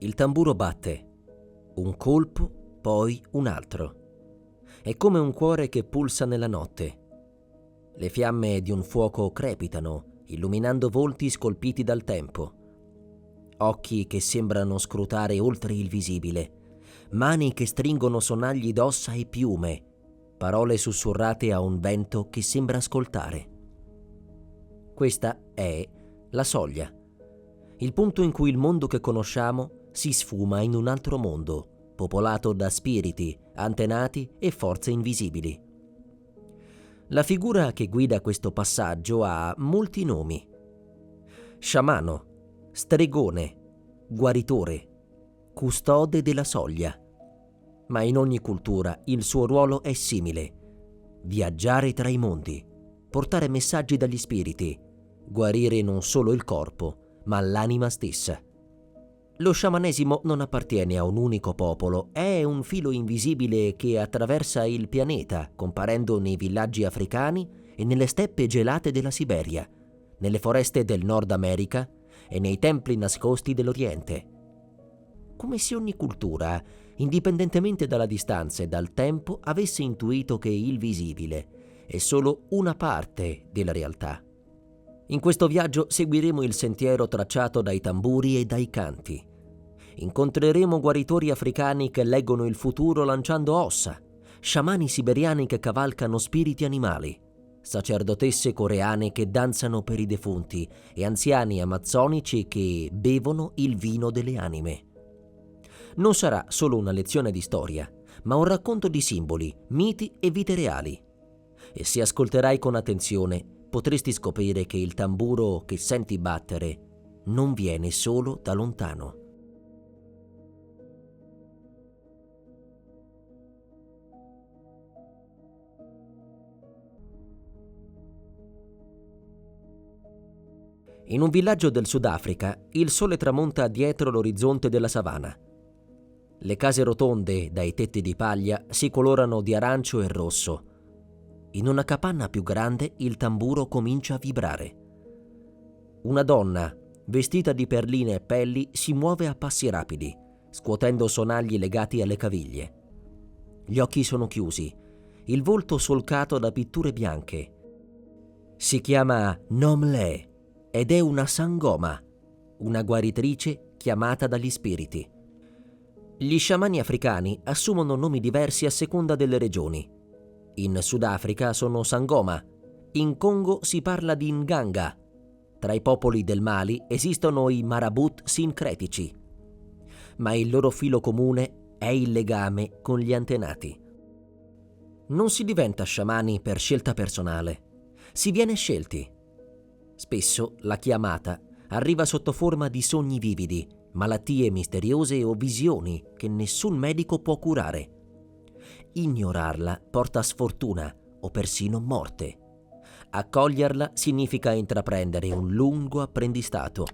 Il tamburo batte, un colpo, poi un altro. È come un cuore che pulsa nella notte. Le fiamme di un fuoco crepitano, illuminando volti scolpiti dal tempo. Occhi che sembrano scrutare oltre il visibile, mani che stringono sonagli d'ossa e piume, parole sussurrate a un vento che sembra ascoltare. Questa è la soglia, il punto in cui il mondo che conosciamo si sfuma in un altro mondo, popolato da spiriti, antenati e forze invisibili. La figura che guida questo passaggio ha molti nomi: sciamano, stregone, guaritore, custode della soglia. Ma in ogni cultura il suo ruolo è simile: viaggiare tra i mondi, portare messaggi dagli spiriti, guarire non solo il corpo, ma l'anima stessa. Lo sciamanesimo non appartiene a un unico popolo, è un filo invisibile che attraversa il pianeta, comparendo nei villaggi africani e nelle steppe gelate della Siberia, nelle foreste del Nord America e nei templi nascosti dell'Oriente. Come se ogni cultura, indipendentemente dalla distanza e dal tempo, avesse intuito che il visibile è solo una parte della realtà. In questo viaggio seguiremo il sentiero tracciato dai tamburi e dai canti. Incontreremo guaritori africani che leggono il futuro lanciando ossa, sciamani siberiani che cavalcano spiriti animali, sacerdotesse coreane che danzano per i defunti e anziani amazzonici che bevono il vino delle anime. Non sarà solo una lezione di storia, ma un racconto di simboli, miti e vite reali. E se ascolterai con attenzione, potresti scoprire che il tamburo che senti battere non viene solo da lontano. In un villaggio del Sudafrica, il sole tramonta dietro l'orizzonte della savana. Le case rotonde, dai tetti di paglia, si colorano di arancio e rosso. In una capanna più grande il tamburo comincia a vibrare. Una donna, vestita di perline e pelli, si muove a passi rapidi, scuotendo sonagli legati alle caviglie. Gli occhi sono chiusi, il volto solcato da pitture bianche. Si chiama Nomle ed è una sangoma, una guaritrice chiamata dagli spiriti. Gli sciamani africani assumono nomi diversi a seconda delle regioni. In Sudafrica sono Sangoma, in Congo si parla di Nganga, tra i popoli del Mali esistono i Marabut sincretici, ma il loro filo comune è il legame con gli antenati. Non si diventa sciamani per scelta personale, si viene scelti. Spesso la chiamata arriva sotto forma di sogni vividi, malattie misteriose o visioni che nessun medico può curare. Ignorarla porta sfortuna o persino morte. Accoglierla significa intraprendere un lungo apprendistato.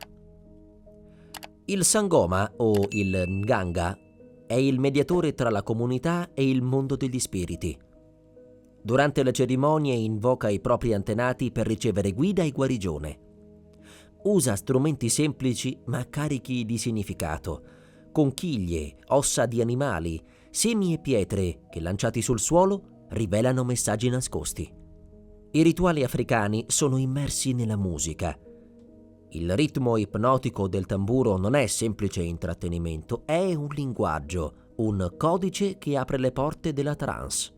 Il Sangoma o il Nganga è il mediatore tra la comunità e il mondo degli spiriti. Durante le cerimonie invoca i propri antenati per ricevere guida e guarigione. Usa strumenti semplici ma carichi di significato, conchiglie, ossa di animali, semi e pietre che lanciati sul suolo rivelano messaggi nascosti. I rituali africani sono immersi nella musica. Il ritmo ipnotico del tamburo non è semplice intrattenimento, è un linguaggio, un codice che apre le porte della trance.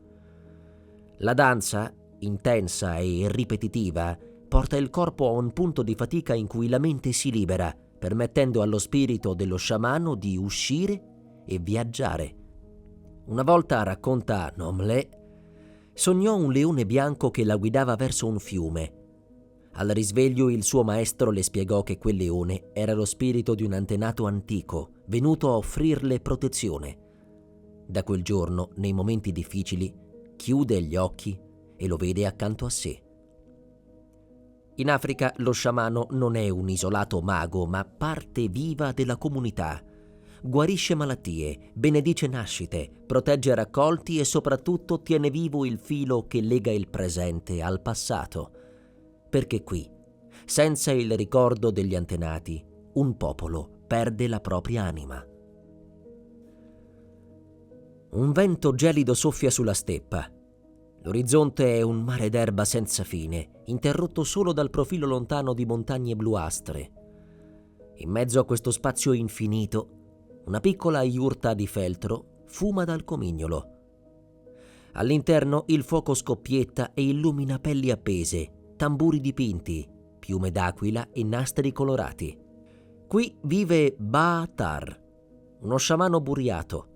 La danza, intensa e ripetitiva, porta il corpo a un punto di fatica in cui la mente si libera, permettendo allo spirito dello sciamano di uscire e viaggiare. Una volta, racconta Nomle, sognò un leone bianco che la guidava verso un fiume. Al risveglio il suo maestro le spiegò che quel leone era lo spirito di un antenato antico, venuto a offrirle protezione. Da quel giorno, nei momenti difficili, chiude gli occhi e lo vede accanto a sé. In Africa lo sciamano non è un isolato mago, ma parte viva della comunità. Guarisce malattie, benedice nascite, protegge raccolti e soprattutto tiene vivo il filo che lega il presente al passato. Perché qui, senza il ricordo degli antenati, un popolo perde la propria anima. Un vento gelido soffia sulla steppa. L'orizzonte è un mare d'erba senza fine, interrotto solo dal profilo lontano di montagne bluastre. In mezzo a questo spazio infinito, una piccola iurta di feltro fuma dal comignolo. All'interno il fuoco scoppietta e illumina pelli appese, tamburi dipinti, piume d'aquila e nastri colorati. Qui vive Baatar, uno sciamano buriato.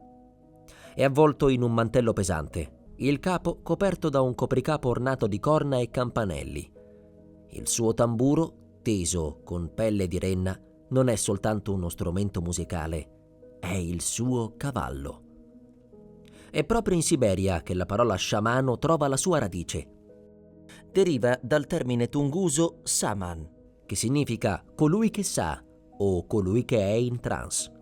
È avvolto in un mantello pesante, il capo coperto da un copricapo ornato di corna e campanelli. Il suo tamburo, teso con pelle di renna, non è soltanto uno strumento musicale, è il suo cavallo. È proprio in Siberia che la parola sciamano trova la sua radice. Deriva dal termine tunguso saman, che significa colui che sa o colui che è in trance.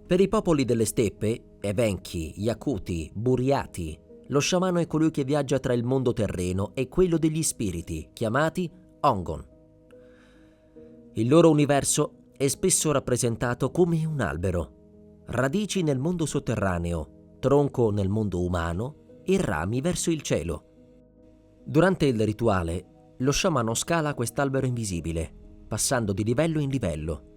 Per i popoli delle steppe, evenchi, yakuti, buriati, lo sciamano è colui che viaggia tra il mondo terreno e quello degli spiriti, chiamati Ongon. Il loro universo è spesso rappresentato come un albero, radici nel mondo sotterraneo, tronco nel mondo umano e rami verso il cielo. Durante il rituale, lo sciamano scala quest'albero invisibile, passando di livello in livello.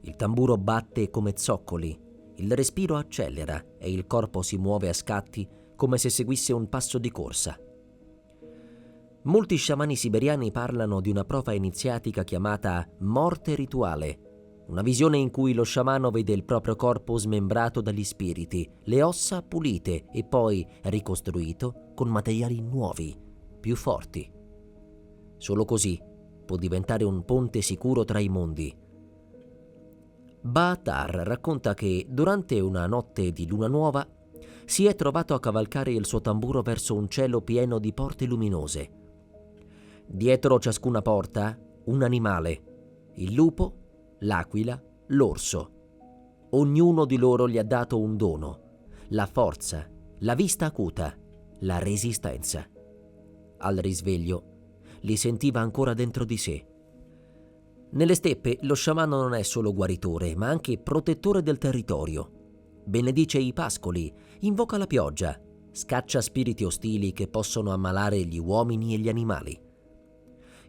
Il tamburo batte come zoccoli, il respiro accelera e il corpo si muove a scatti come se seguisse un passo di corsa. Molti sciamani siberiani parlano di una prova iniziatica chiamata morte rituale, una visione in cui lo sciamano vede il proprio corpo smembrato dagli spiriti, le ossa pulite e poi ricostruito con materiali nuovi, più forti. Solo così può diventare un ponte sicuro tra i mondi. Baatar racconta che durante una notte di luna nuova si è trovato a cavalcare il suo tamburo verso un cielo pieno di porte luminose. Dietro ciascuna porta un animale, il lupo, l'aquila, l'orso. Ognuno di loro gli ha dato un dono, la forza, la vista acuta, la resistenza. Al risveglio li sentiva ancora dentro di sé. Nelle steppe lo sciamano non è solo guaritore, ma anche protettore del territorio. Benedice i pascoli, invoca la pioggia, scaccia spiriti ostili che possono ammalare gli uomini e gli animali.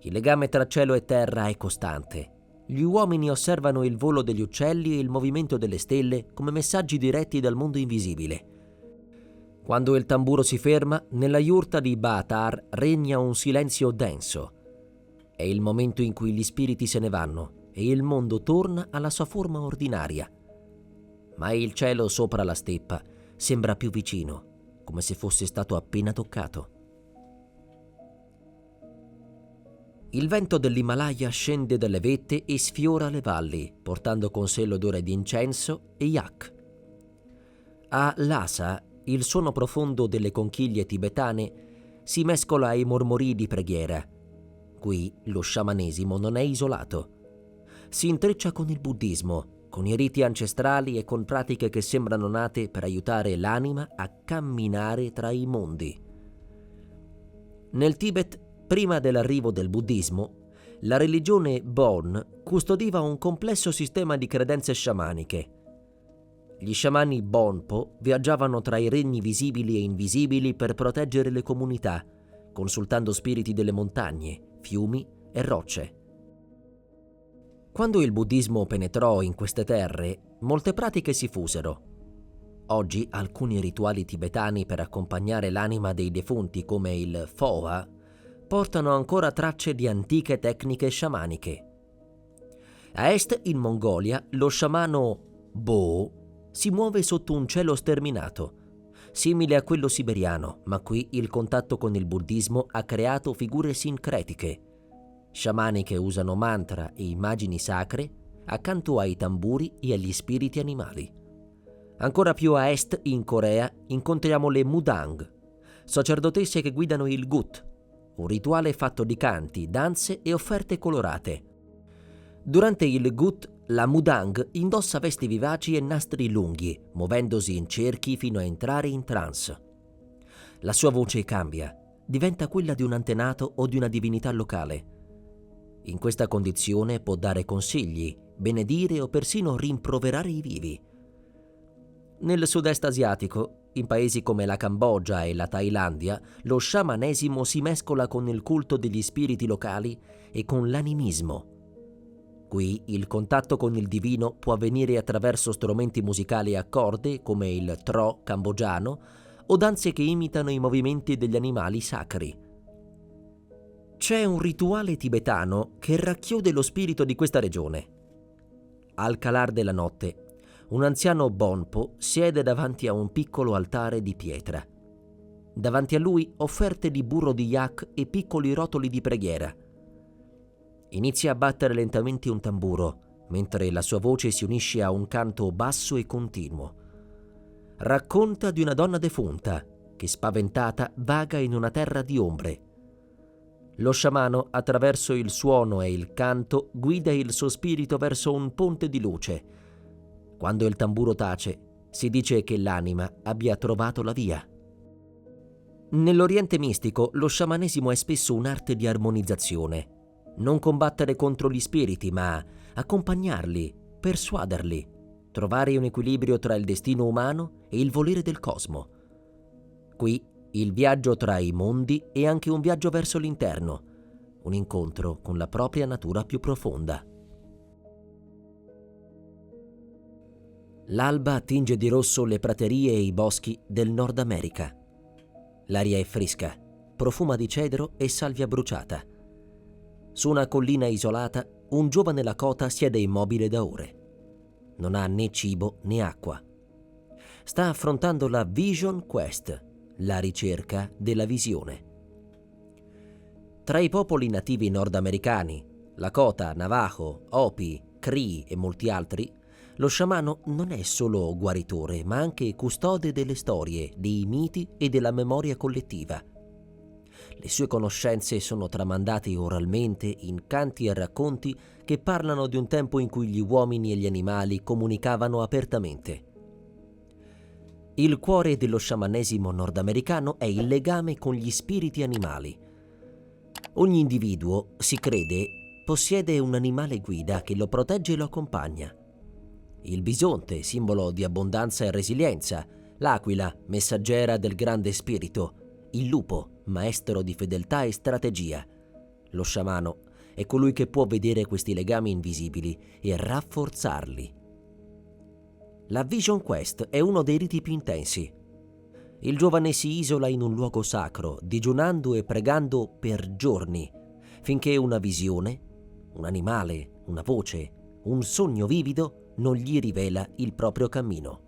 Il legame tra cielo e terra è costante. Gli uomini osservano il volo degli uccelli e il movimento delle stelle come messaggi diretti dal mondo invisibile. Quando il tamburo si ferma, nella iurta di Baatar regna un silenzio denso. È il momento in cui gli spiriti se ne vanno e il mondo torna alla sua forma ordinaria. Ma il cielo sopra la steppa sembra più vicino, come se fosse stato appena toccato. Il vento dell'Himalaya scende dalle vette e sfiora le valli, portando con sé l'odore di incenso e yak. A Lhasa, il suono profondo delle conchiglie tibetane si mescola ai mormorii di preghiera. Qui lo sciamanesimo non è isolato. Si intreccia con il buddismo, con i riti ancestrali e con pratiche che sembrano nate per aiutare l'anima a camminare tra i mondi. Nel Tibet, prima dell'arrivo del buddismo, la religione Bon custodiva un complesso sistema di credenze sciamaniche. Gli sciamani Bonpo viaggiavano tra i regni visibili e invisibili per proteggere le comunità, consultando spiriti delle montagne, fiumi e rocce. Quando il buddismo penetrò in queste terre, molte pratiche si fusero. Oggi alcuni rituali tibetani per accompagnare l'anima dei defunti, come il Phowa, portano ancora tracce di antiche tecniche sciamaniche. A est, in Mongolia, lo sciamano Bo si muove sotto un cielo sterminato, simile a quello siberiano, ma qui il contatto con il buddismo ha creato figure sincretiche. Sciamani che usano mantra e immagini sacre accanto ai tamburi e agli spiriti animali. Ancora più a est, in Corea, incontriamo le Mudang, sacerdotesse che guidano il Gut, un rituale fatto di canti, danze e offerte colorate. Durante il Gut, la Mudang indossa vesti vivaci e nastri lunghi, muovendosi in cerchi fino a entrare in trance. La sua voce cambia, diventa quella di un antenato o di una divinità locale. In questa condizione può dare consigli, benedire o persino rimproverare i vivi. Nel sud-est asiatico, in paesi come la Cambogia e la Thailandia, lo sciamanesimo si mescola con il culto degli spiriti locali e con l'animismo. Qui il contatto con il divino può avvenire attraverso strumenti musicali a corde come il tro cambogiano o danze che imitano i movimenti degli animali sacri. C'è un rituale tibetano che racchiude lo spirito di questa regione. Al calar della notte, un anziano Bonpo siede davanti a un piccolo altare di pietra. Davanti a lui offerte di burro di yak e piccoli rotoli di preghiera. Inizia a battere lentamente un tamburo, mentre la sua voce si unisce a un canto basso e continuo. Racconta di una donna defunta che, spaventata, vaga in una terra di ombre. Lo sciamano, attraverso il suono e il canto, guida il suo spirito verso un ponte di luce. Quando il tamburo tace, si dice che l'anima abbia trovato la via. Nell'Oriente mistico, lo sciamanesimo è spesso un'arte di armonizzazione. Non combattere contro gli spiriti, ma accompagnarli, persuaderli, trovare un equilibrio tra il destino umano e il volere del cosmo. Qui il viaggio tra i mondi è anche un viaggio verso l'interno, un incontro con la propria natura più profonda. L'alba tinge di rosso le praterie e i boschi del Nord America. L'aria è fresca, profuma di cedro e salvia bruciata. Su una collina isolata, un giovane Lakota siede immobile da ore. Non ha né cibo né acqua. Sta affrontando la Vision Quest, la ricerca della visione. Tra i popoli nativi nordamericani, Lakota, Navajo, Hopi, Cree e molti altri, lo sciamano non è solo guaritore, ma anche custode delle storie, dei miti e della memoria collettiva. Le sue conoscenze sono tramandate oralmente in canti e racconti che parlano di un tempo in cui gli uomini e gli animali comunicavano apertamente. Il cuore dello sciamanesimo nordamericano è il legame con gli spiriti animali. Ogni individuo, si crede, possiede un animale guida che lo protegge e lo accompagna. Il bisonte, simbolo di abbondanza e resilienza, l'aquila, messaggera del grande spirito, il lupo, maestro di fedeltà e strategia. Lo sciamano è colui che può vedere questi legami invisibili e rafforzarli. La Vision Quest è uno dei riti più intensi. Il giovane si isola in un luogo sacro, digiunando e pregando per giorni, finché una visione, un animale, una voce, un sogno vivido non gli rivela il proprio cammino.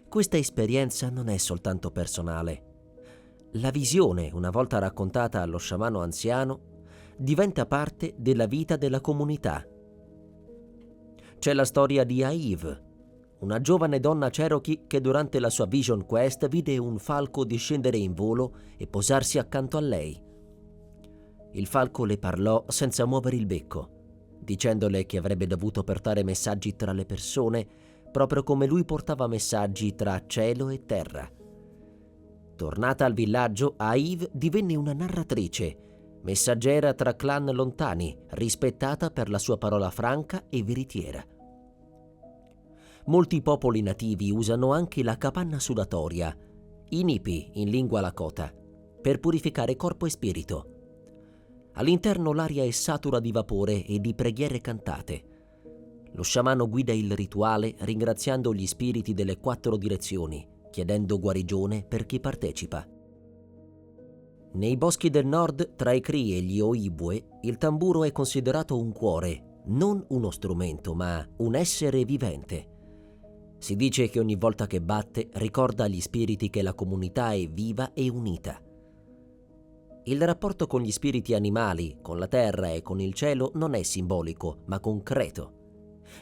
Questa esperienza non è soltanto personale. La visione, una volta raccontata allo sciamano anziano, diventa parte della vita della comunità. C'è la storia di Aive, una giovane donna Cherokee che durante la sua Vision Quest vide un falco discendere in volo e posarsi accanto a lei. Il falco le parlò senza muovere il becco, dicendole che avrebbe dovuto portare messaggi tra le persone, proprio come lui portava messaggi tra cielo e terra. Tornata al villaggio, Aive divenne una narratrice, messaggera tra clan lontani, rispettata per la sua parola franca e veritiera. Molti popoli nativi usano anche la capanna sudatoria, inipi in lingua Lakota, per purificare corpo e spirito. All'interno l'aria è satura di vapore e di preghiere cantate. Lo sciamano guida il rituale ringraziando gli spiriti delle 4 direzioni, chiedendo guarigione per chi partecipa. Nei boschi del nord, tra i Cree e gli Ojibwe, il tamburo è considerato un cuore, non uno strumento, ma un essere vivente. Si dice che ogni volta che batte ricorda agli spiriti che la comunità è viva e unita. Il rapporto con gli spiriti animali, con la terra e con il cielo non è simbolico, ma concreto.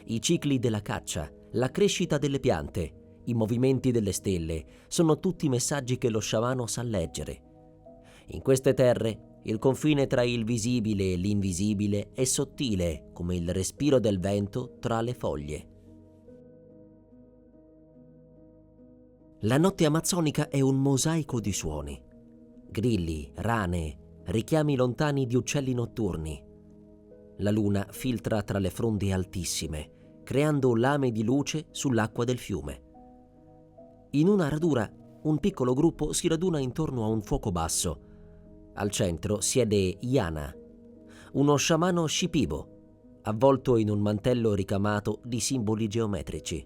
I cicli della caccia, la crescita delle piante, i movimenti delle stelle sono tutti messaggi che lo sciamano sa leggere. In queste terre, il confine tra il visibile e l'invisibile è sottile come il respiro del vento tra le foglie. La notte amazzonica è un mosaico di suoni. Grilli, rane, richiami lontani di uccelli notturni. La luna filtra tra le fronde altissime, creando lame di luce sull'acqua del fiume. In una radura, un piccolo gruppo si raduna intorno a un fuoco basso. Al centro siede Yana, uno sciamano Shipibo, avvolto in un mantello ricamato di simboli geometrici.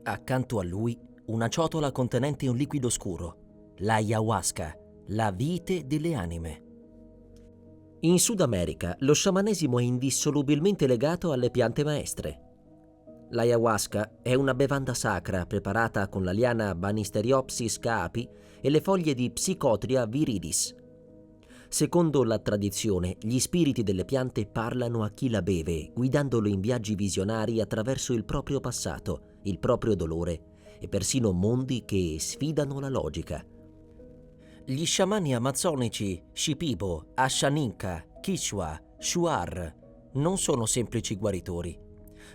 Accanto a lui, una ciotola contenente un liquido scuro, l'ayahuasca, la vite delle anime. In Sud America, lo sciamanesimo è indissolubilmente legato alle piante maestre. L'ayahuasca è una bevanda sacra preparata con la liana Banisteriopsis caapi e le foglie di Psychotria viridis. Secondo la tradizione, gli spiriti delle piante parlano a chi la beve, guidandolo in viaggi visionari attraverso il proprio passato, il proprio dolore e persino mondi che sfidano la logica. Gli sciamani amazzonici Shipibo, Ashaninka, Quichua, Shuar non sono semplici guaritori.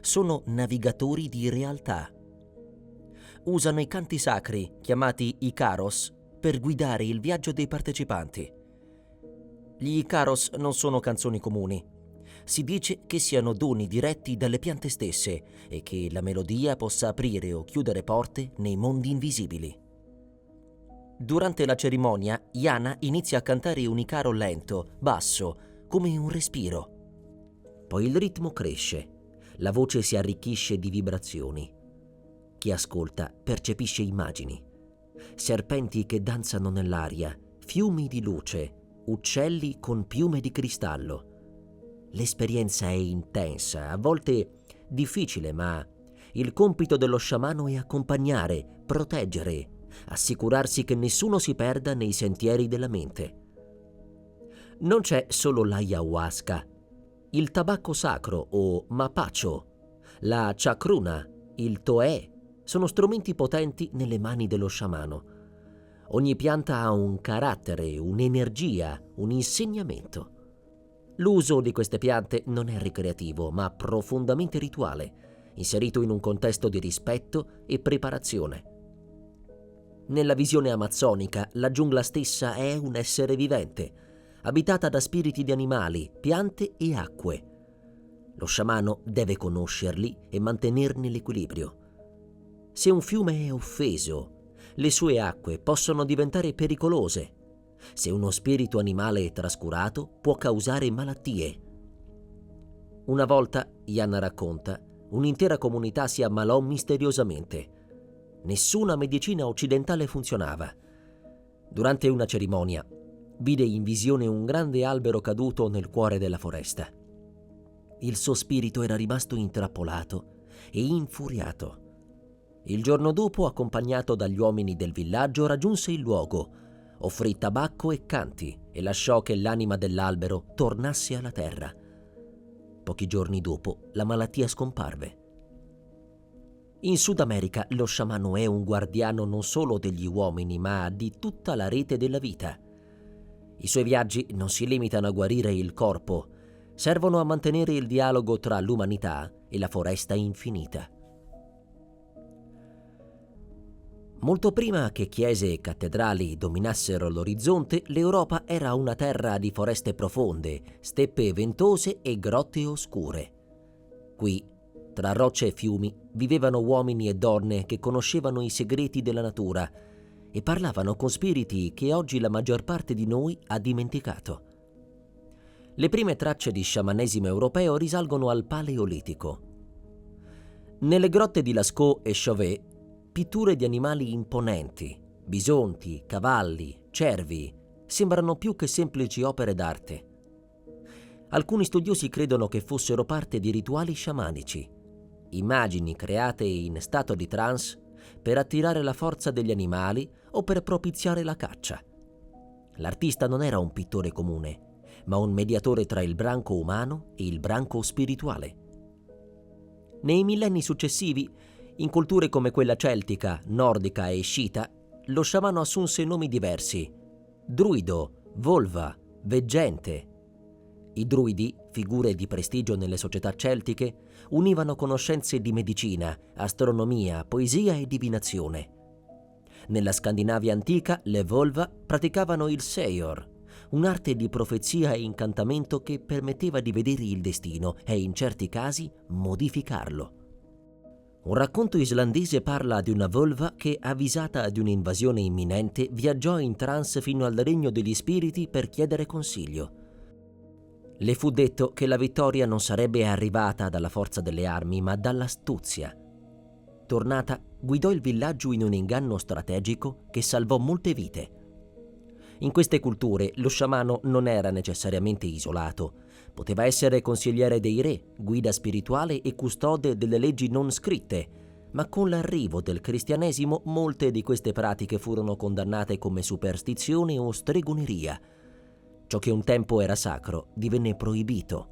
Sono navigatori di realtà. Usano i canti sacri, chiamati Icaros, per guidare il viaggio dei partecipanti. Gli Icaros non sono canzoni comuni. Si dice che siano doni diretti dalle piante stesse e che la melodia possa aprire o chiudere porte nei mondi invisibili. Durante la cerimonia, Yana inizia a cantare un Icaro lento, basso, come un respiro. Poi il ritmo cresce. La voce si arricchisce di vibrazioni. Chi ascolta percepisce immagini. Serpenti che danzano nell'aria, fiumi di luce, uccelli con piume di cristallo. L'esperienza è intensa, a volte difficile, ma il compito dello sciamano è accompagnare, proteggere, assicurarsi che nessuno si perda nei sentieri della mente. Non c'è solo l'ayahuasca. Il tabacco sacro o mapacho, la chacruna, il toè sono strumenti potenti nelle mani dello sciamano. Ogni pianta ha un carattere, un'energia, un insegnamento. L'uso di queste piante non è ricreativo, ma profondamente rituale, inserito in un contesto di rispetto e preparazione. Nella visione amazzonica, la giungla stessa è un essere vivente, abitata da spiriti di animali, piante e acque. Lo sciamano deve conoscerli e mantenerne l'equilibrio. Se un fiume è offeso, le sue acque possono diventare pericolose. Se uno spirito animale è trascurato, può causare malattie. Una volta, Yana racconta, un'intera comunità si ammalò misteriosamente. Nessuna medicina occidentale funzionava. Durante una cerimonia, vide in visione un grande albero caduto nel cuore della foresta. Il suo spirito era rimasto intrappolato e infuriato. Il giorno dopo, accompagnato dagli uomini del villaggio, raggiunse il luogo, offrì tabacco e canti e lasciò che l'anima dell'albero tornasse alla terra. Pochi giorni dopo, la malattia scomparve. In Sud America, lo sciamano è un guardiano non solo degli uomini, ma di tutta la rete della vita. I suoi viaggi non si limitano a guarire il corpo, servono a mantenere il dialogo tra l'umanità e la foresta infinita. Molto prima che chiese e cattedrali dominassero l'orizzonte, l'Europa era una terra di foreste profonde, steppe ventose e grotte oscure. Qui, tra rocce e fiumi, vivevano uomini e donne che conoscevano i segreti della natura e parlavano con spiriti che oggi la maggior parte di noi ha dimenticato. Le prime tracce di sciamanesimo europeo risalgono al Paleolitico. Nelle grotte di Lascaux e Chauvet, pitture di animali imponenti, bisonti, cavalli, cervi, sembrano più che semplici opere d'arte. Alcuni studiosi credono che fossero parte di rituali sciamanici, immagini create in stato di trance per attirare la forza degli animali o per propiziare la caccia. L'artista non era un pittore comune, ma un mediatore tra il branco umano e il branco spirituale. Nei millenni successivi, in culture come quella celtica, nordica e sciita, lo sciamano assunse nomi diversi: druido, volva, veggente. I druidi, figure di prestigio nelle società celtiche, univano conoscenze di medicina, astronomia, poesia e divinazione. Nella Scandinavia antica, le volva praticavano il Seor, un'arte di profezia e incantamento che permetteva di vedere il destino e, in certi casi, modificarlo. Un racconto islandese parla di una volva che, avvisata di un'invasione imminente, viaggiò in trance fino al regno degli spiriti per chiedere consiglio. Le fu detto che la vittoria non sarebbe arrivata dalla forza delle armi, ma dall'astuzia. Tornata, guidò il villaggio in un inganno strategico che salvò molte vite. In queste culture lo sciamano non era necessariamente isolato. Poteva essere consigliere dei re, guida spirituale e custode delle leggi non scritte, ma con l'arrivo del cristianesimo molte di queste pratiche furono condannate come superstizione o stregoneria. Ciò che un tempo era sacro divenne proibito.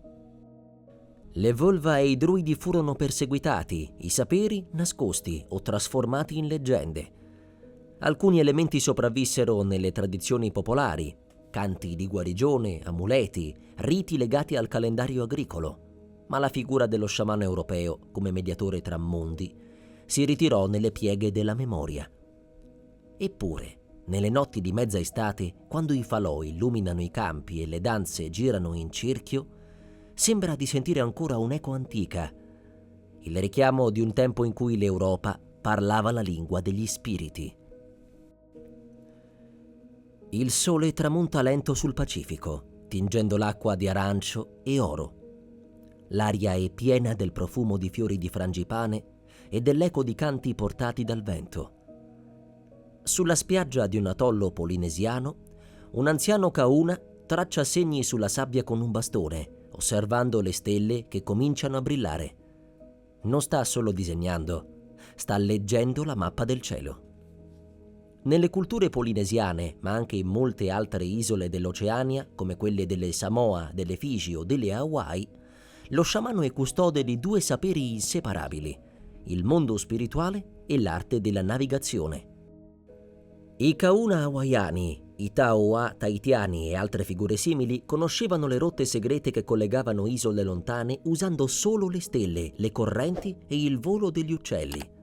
Le volva e i druidi furono perseguitati, i saperi nascosti o trasformati in leggende. Alcuni elementi sopravvissero nelle tradizioni popolari: canti di guarigione, amuleti, riti legati al calendario agricolo, ma la figura dello sciamano europeo, come mediatore tra mondi, si ritirò nelle pieghe della memoria. Eppure, nelle notti di mezza estate, quando i falò illuminano i campi e le danze girano in cerchio, sembra di sentire ancora un'eco antica, il richiamo di un tempo in cui l'Europa parlava la lingua degli spiriti. Il sole tramonta lento sul Pacifico, tingendo l'acqua di arancio e oro. L'aria è piena del profumo di fiori di frangipane e dell'eco di canti portati dal vento. Sulla spiaggia di un atollo polinesiano, un anziano Kauna traccia segni sulla sabbia con un bastone, osservando le stelle che cominciano a brillare. Non sta solo disegnando, sta leggendo la mappa del cielo. Nelle culture polinesiane, ma anche in molte altre isole dell'Oceania, come quelle delle Samoa, delle Figi o delle Hawaii, lo sciamano è custode di due saperi inseparabili: il mondo spirituale e l'arte della navigazione. I Kauna hawaiani, i Taoa tahitiani e altre figure simili conoscevano le rotte segrete che collegavano isole lontane usando solo le stelle, le correnti e il volo degli uccelli.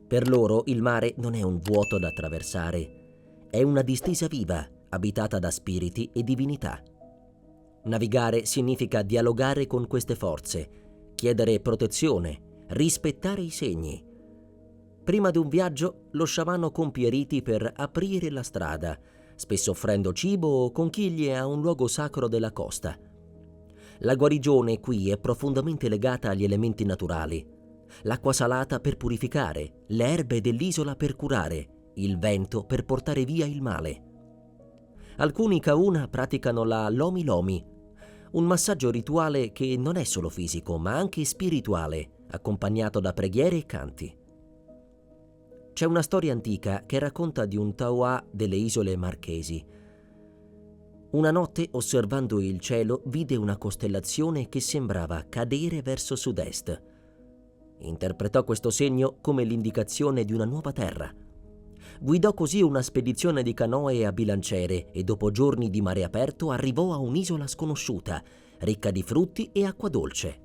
Per loro il mare non è un vuoto da attraversare, è una distesa viva, abitata da spiriti e divinità. Navigare significa dialogare con queste forze, chiedere protezione, rispettare i segni. Prima di un viaggio, lo sciamano compie riti per aprire la strada, spesso offrendo cibo o conchiglie a un luogo sacro della costa. La guarigione qui è profondamente legata agli elementi naturali: l'acqua salata per purificare, le erbe dell'isola per curare, il vento per portare via il male. Alcuni Kauna praticano la Lomi Lomi, un massaggio rituale che non è solo fisico ma anche spirituale, accompagnato da preghiere e canti. C'è una storia antica che racconta di un Taoa delle isole Marchesi. Una notte, osservando il cielo, vide una costellazione che sembrava cadere verso sud-est. Interpretò questo segno come l'indicazione di una nuova terra. Guidò così una spedizione di canoe a bilanciere e dopo giorni di mare aperto arrivò a un'isola sconosciuta, ricca di frutti e acqua dolce.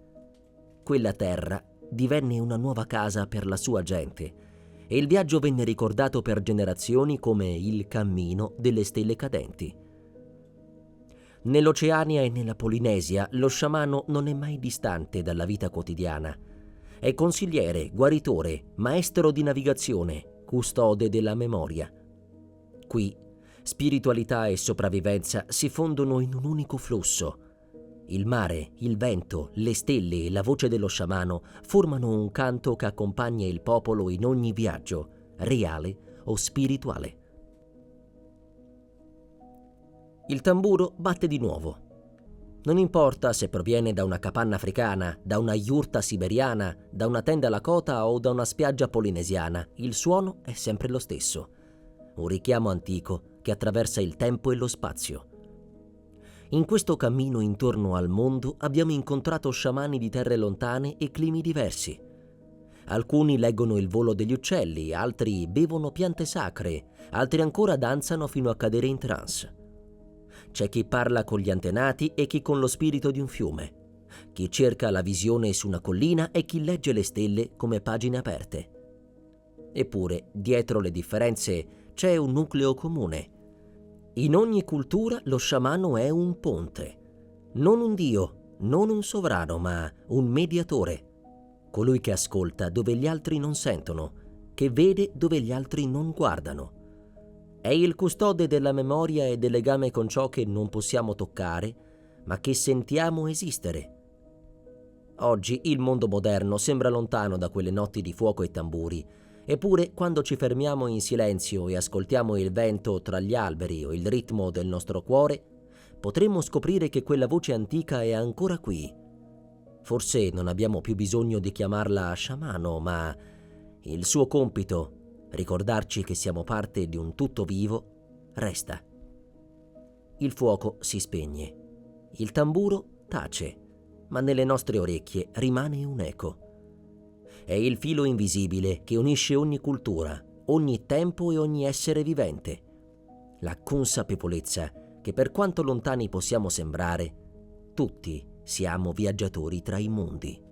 Quella terra divenne una nuova casa per la sua gente e il viaggio venne ricordato per generazioni come il cammino delle stelle cadenti. Nell'Oceania e nella Polinesia lo sciamano non è mai distante dalla vita quotidiana. È consigliere, guaritore, maestro di navigazione, custode della memoria. Qui spiritualità e sopravvivenza si fondono in un unico flusso. Il mare, il vento, le stelle e la voce dello sciamano formano un canto che accompagna il popolo in ogni viaggio, reale o spirituale. Il tamburo batte di nuovo. Non importa se proviene da una capanna africana, da una yurta siberiana, da una tenda lakota o da una spiaggia polinesiana, il suono è sempre lo stesso. Un richiamo antico che attraversa il tempo e lo spazio. In questo cammino intorno al mondo abbiamo incontrato sciamani di terre lontane e climi diversi. Alcuni leggono il volo degli uccelli, altri bevono piante sacre, altri ancora danzano fino a cadere in trance. C'è chi parla con gli antenati e chi con lo spirito di un fiume, chi cerca la visione su una collina e chi legge le stelle come pagine aperte. Eppure, dietro le differenze c'è un nucleo comune. In ogni cultura lo sciamano è un ponte, non un dio, non un sovrano, ma un mediatore. colui che ascolta dove gli altri non sentono, che vede dove gli altri non guardano. È il custode della memoria e del legame con ciò che non possiamo toccare, ma che sentiamo esistere. Oggi il mondo moderno sembra lontano da quelle notti di fuoco e tamburi, eppure quando ci fermiamo in silenzio e ascoltiamo il vento tra gli alberi o il ritmo del nostro cuore, potremmo scoprire che quella voce antica è ancora qui. Forse non abbiamo più bisogno di chiamarla sciamano, ma il suo compito, ricordarci che siamo parte di un tutto vivo, resta. Il fuoco si spegne, il tamburo tace, ma nelle nostre orecchie rimane un eco. È il filo invisibile che unisce ogni cultura, ogni tempo e ogni essere vivente. La consapevolezza che per quanto lontani possiamo sembrare, tutti siamo viaggiatori tra i mondi.